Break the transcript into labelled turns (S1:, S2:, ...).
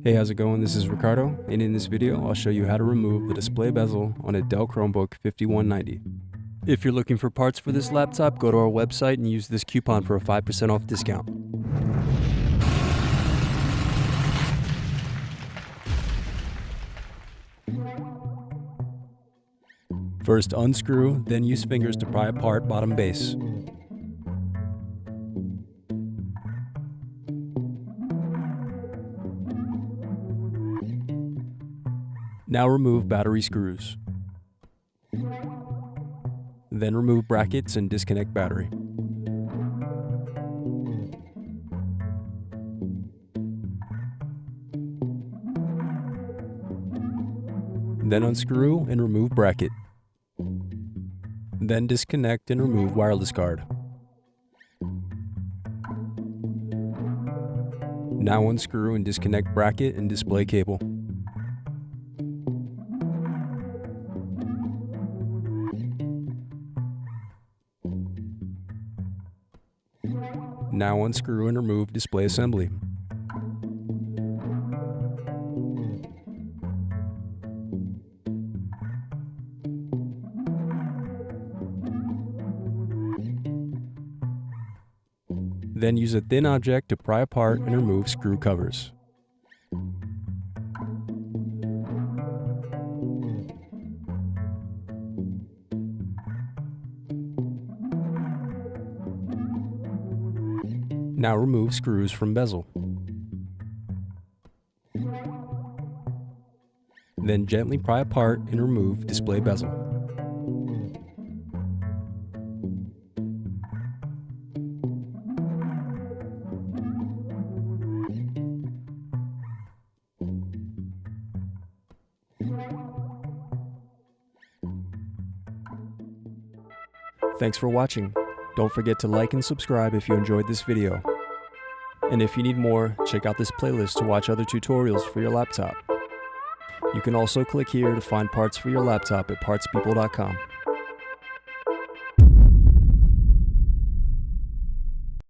S1: Hey, how's it going? This is Ricardo, and in this video, I'll show you how to remove the display bezel on a Dell Chromebook 5190. If you're looking for parts for this laptop, go to our website and use this coupon for a 5% off discount. First unscrew, then use fingers to pry apart bottom base. Now remove battery screws. Then remove brackets and disconnect battery. Then unscrew and remove bracket. Then disconnect and remove wireless card. Now unscrew and disconnect bracket and display cable. Now unscrew and remove display assembly. Then use a thin object to pry apart and remove screw covers. Now remove screws from bezel. Then gently pry apart and remove display bezel. Thanks for watching. Don't forget to like and subscribe if you enjoyed this video. And if you need more, check out this playlist to watch other tutorials for your laptop. You can also click here to find parts for your laptop at partspeople.com.